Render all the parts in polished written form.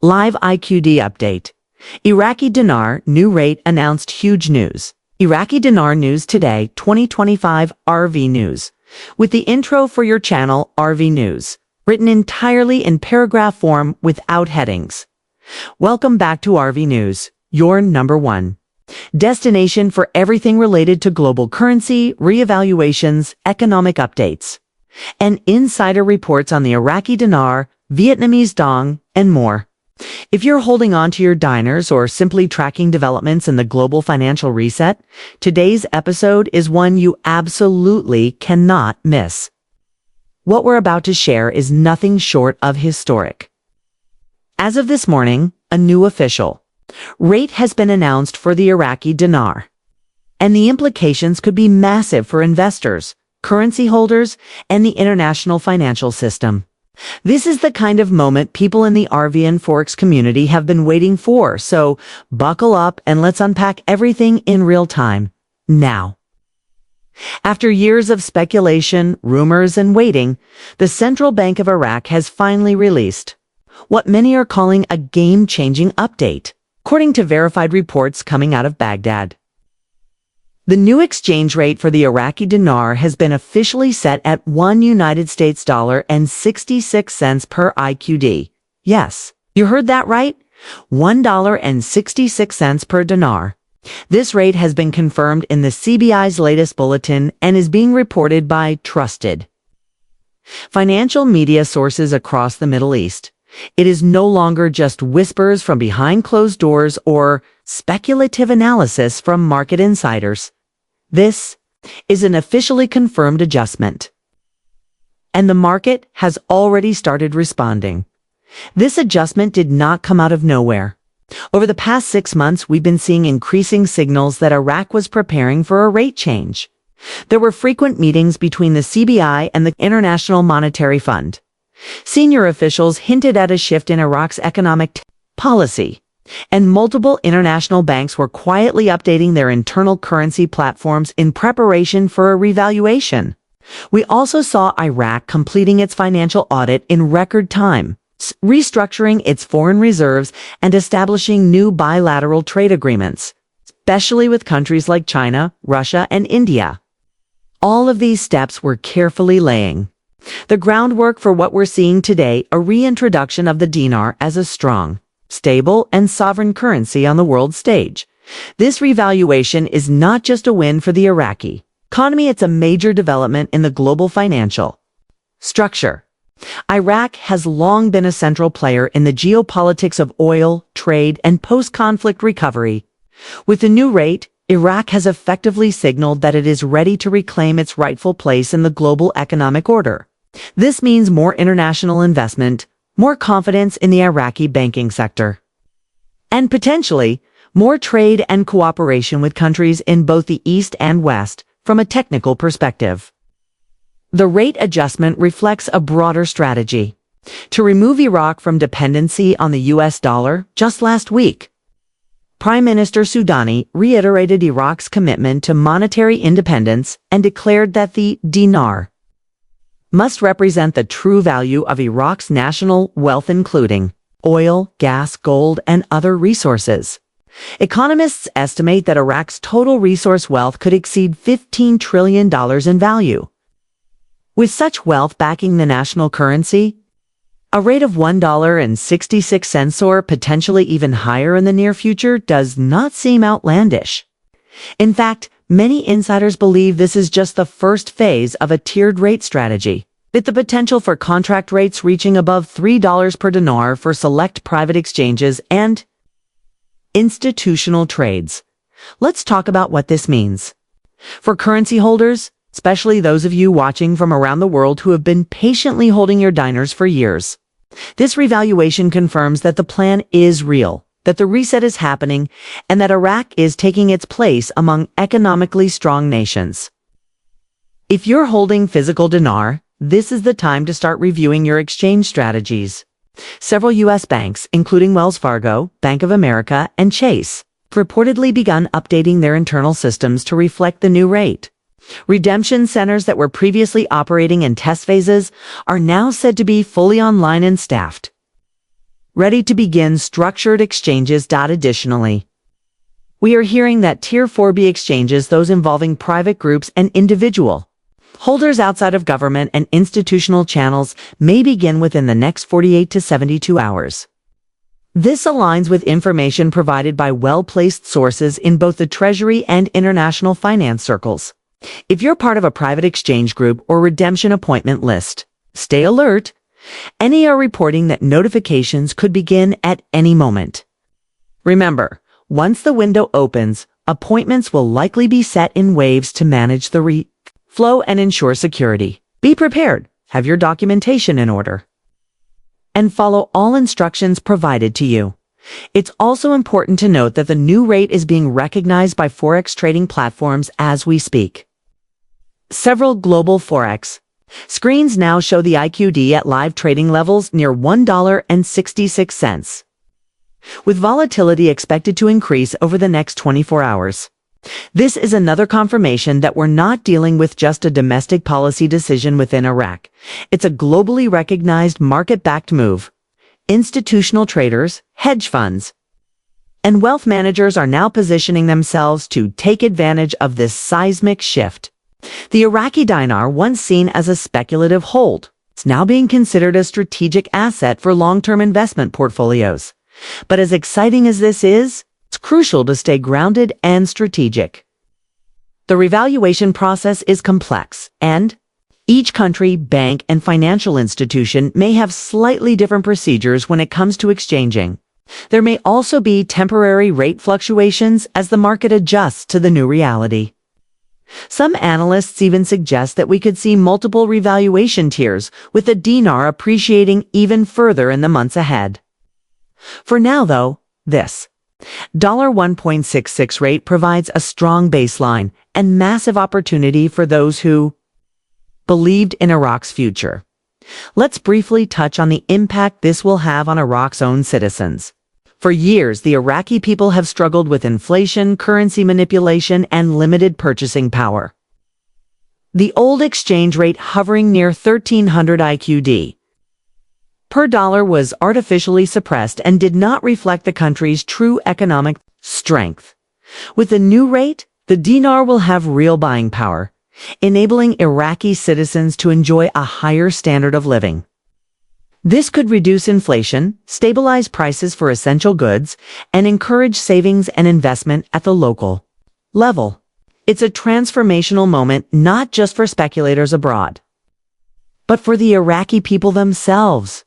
Live IQD update. Iraqi Dinar new rate announced huge news. Iraqi Dinar News Today 2025 RV News. With the intro for your channel, RV News, written entirely in paragraph form without headings. Welcome back to RV News, your number one destination for everything related to global currency, reevaluations, economic updates, and insider reports on the Iraqi dinar, Vietnamese dong, and more. If you're holding on to your dinars or simply tracking developments in the global financial reset, today's episode is one you absolutely cannot miss. What we're about to share is nothing short of historic. As of this morning, a new official rate has been announced for the Iraqi dinar, and the implications could be massive for investors, currency holders, and the international financial system. This is the kind of moment people in the RV and Forex community have been waiting for, so buckle up and let's unpack everything in real time, now. After years of speculation, rumors, and waiting, the Central Bank of Iraq has finally released what many are calling a game-changing update, according to verified reports coming out of Baghdad. The new exchange rate for the Iraqi dinar has been officially set at $1.66 per IQD. Yes, you heard that right? $1.66 per dinar. This rate has been confirmed in the CBI's latest bulletin and is being reported by trusted financial media sources across the Middle East. It is no longer just whispers from behind closed doors or speculative analysis from market insiders. This is an officially confirmed adjustment, and the market has already started responding. This adjustment did not come out of nowhere. Over the past 6 months, we've been seeing increasing signals that Iraq was preparing for a rate change. There were frequent meetings between the CBI and the International Monetary Fund. Senior officials hinted at a shift in Iraq's economic policy, and multiple international banks were quietly updating their internal currency platforms in preparation for a revaluation. We also saw Iraq completing its financial audit in record time, restructuring its foreign reserves and establishing new bilateral trade agreements, especially with countries like China, Russia, and India. All of these steps were carefully laying the groundwork for what we're seeing today, a reintroduction of the dinar as a strong, stable, and sovereign currency on the world stage. This revaluation is not just a win for the Iraqi economy, it's a major development in the global financial structure. Iraq has long been a central player in the geopolitics of oil, trade, and post-conflict recovery. With the new rate, Iraq has effectively signaled that it is ready to reclaim its rightful place in the global economic order. This means more international investment, more confidence in the Iraqi banking sector, and potentially more trade and cooperation with countries in both the East and West from a technical perspective. The rate adjustment reflects a broader strategy to remove Iraq from dependency on the US dollar. Just last week, Prime Minister Soudani reiterated Iraq's commitment to monetary independence and declared that the dinar must represent the true value of Iraq's national wealth, including oil, gas, gold, and other resources. Economists estimate that Iraq's total resource wealth could exceed $15 trillion in value. With such wealth backing the national currency, a rate of $1.66 or potentially even higher in the near future does not seem outlandish. In fact, many insiders believe this is just the first phase of a tiered rate strategy, with the potential for contract rates reaching above $3 per dinar for select private exchanges and institutional trades. Let's talk about what this means for currency holders, especially those of you watching from around the world who have been patiently holding your dinars for years. This revaluation confirms that the plan is real, that the reset is happening, and that Iraq is taking its place among economically strong nations. If you're holding physical dinar, this is the time to start reviewing your exchange strategies. Several U.S. banks, including Wells Fargo, Bank of America, and Chase, have reportedly begun updating their internal systems to reflect the new rate. Redemption centers that were previously operating in test phases are now said to be fully online and staffed. ready to begin structured exchanges. Additionally, we are hearing that Tier 4B exchanges, those involving private groups and individual holders outside of government and institutional channels, may begin within the next 48 to 72 hours. This aligns with information provided by well-placed sources in both the Treasury and international finance circles. If you're part of a private exchange group or redemption appointment list, stay alert. Any are reporting that notifications could begin at any moment. Remember, once the window opens, appointments will likely be set in waves to manage the flow and ensure security. Be prepared, have your documentation in order, and follow all instructions provided to you. It's also important to note that the new rate is being recognized by Forex trading platforms as we speak. Several global Forex screens now show the IQD at live trading levels near $1.66, with volatility expected to increase over the next 24 hours. This is another confirmation that we're not dealing with just a domestic policy decision within Iraq. It's a globally recognized market-backed move. Institutional traders, hedge funds, and wealth managers are now positioning themselves to take advantage of this seismic shift. The Iraqi dinar, once seen as a speculative hold, is now being considered a strategic asset for long-term investment portfolios. But as exciting as this is, it's crucial to stay grounded and strategic. The revaluation process is complex, and each country, bank, and financial institution may have slightly different procedures when it comes to exchanging. There may also be temporary rate fluctuations as the market adjusts to the new reality. Some analysts even suggest that we could see multiple revaluation tiers, with the dinar appreciating even further in the months ahead. For now, though, this $1.66 rate provides a strong baseline and massive opportunity for those who believed in Iraq's future. Let's briefly touch on the impact this will have on Iraq's own citizens. For years, the Iraqi people have struggled with inflation, currency manipulation, and limited purchasing power. The old exchange rate hovering near 1,300 IQD per dollar was artificially suppressed and did not reflect the country's true economic strength. With the new rate, the dinar will have real buying power, enabling Iraqi citizens to enjoy a higher standard of living. This could reduce inflation, stabilize prices for essential goods, and encourage savings and investment at the local level. It's a transformational moment not just for speculators abroad, but for the Iraqi people themselves.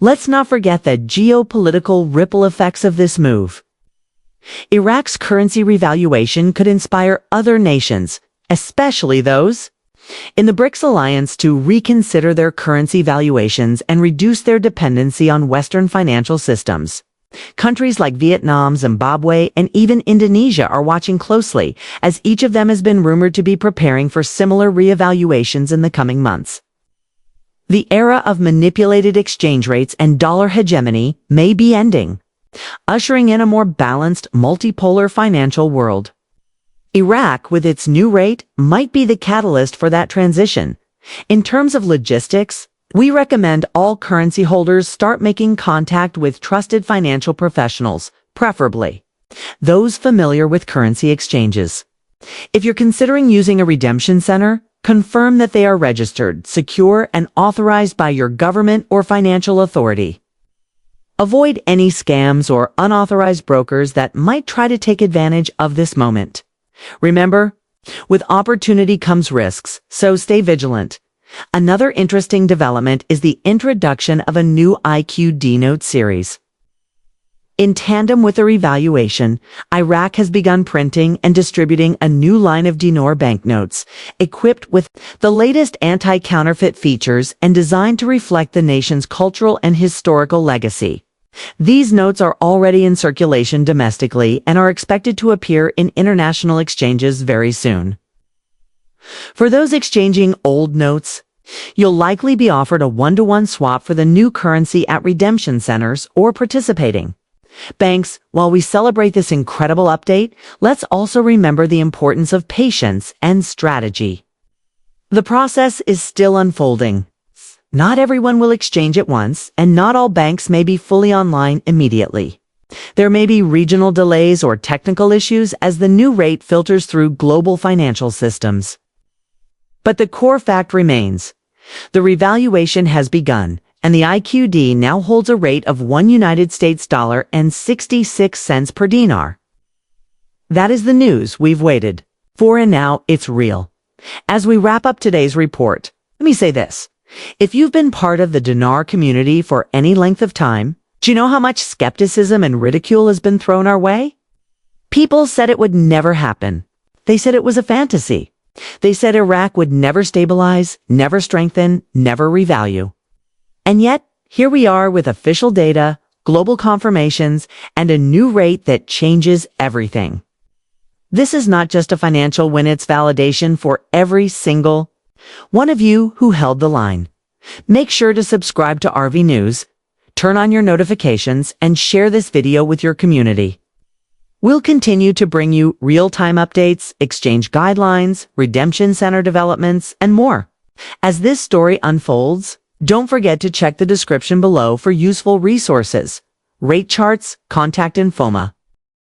Let's not forget the geopolitical ripple effects of this move. Iraq's currency revaluation could inspire other nations, especially those in the BRICS alliance, to reconsider their currency valuations and reduce their dependency on Western financial systems. Countries like Vietnam, Zimbabwe, and even Indonesia are watching closely, as each of them has been rumored to be preparing for similar reevaluations in the coming months. The era of manipulated exchange rates and dollar hegemony may be ending, ushering in a more balanced, multipolar financial world. Iraq, with its new rate, might be the catalyst for that transition. In terms of logistics, we recommend all currency holders start making contact with trusted financial professionals, preferably those familiar with currency exchanges. If you're considering using a redemption center, confirm that they are registered, secure, and authorized by your government or financial authority. Avoid any scams or unauthorized brokers that might try to take advantage of this moment. Remember, with opportunity comes risks, so stay vigilant. Another interesting development is the introduction of a new IQD note series. In tandem with the revaluation, Iraq has begun printing and distributing a new line of dinar banknotes, equipped with the latest anti-counterfeit features and designed to reflect the nation's cultural and historical legacy. These notes are already in circulation domestically and are expected to appear in international exchanges very soon. For those exchanging old notes, you'll likely be offered a one-to-one swap for the new currency at redemption centers or participating banks. While we celebrate this incredible update, let's also remember the importance of patience and strategy. The process is still unfolding, Not everyone will exchange at once, and not all banks may be fully online immediately. There may be regional delays or technical issues as the new rate filters through global financial systems. But the core fact remains. The revaluation has begun, and the IQD now holds a rate of $1.66 per dinar. That is the news we've waited for, and now it's real. As we wrap up today's report, let me say this. If you've been part of the dinar community for any length of time, do you know how much skepticism and ridicule has been thrown our way? People said it would never happen. They said it was a fantasy. They said Iraq would never stabilize, never strengthen, never revalue. And yet, here we are with official data, global confirmations, and a new rate that changes everything. This is not just a financial win, it's validation for every single one of you who held the line. Make sure to subscribe to RV News, turn on your notifications, and share this video with your community. We'll continue to bring you real-time updates, exchange guidelines, redemption center developments, and more. As this story unfolds, don't forget to check the description below for useful resources, rate charts, contact info.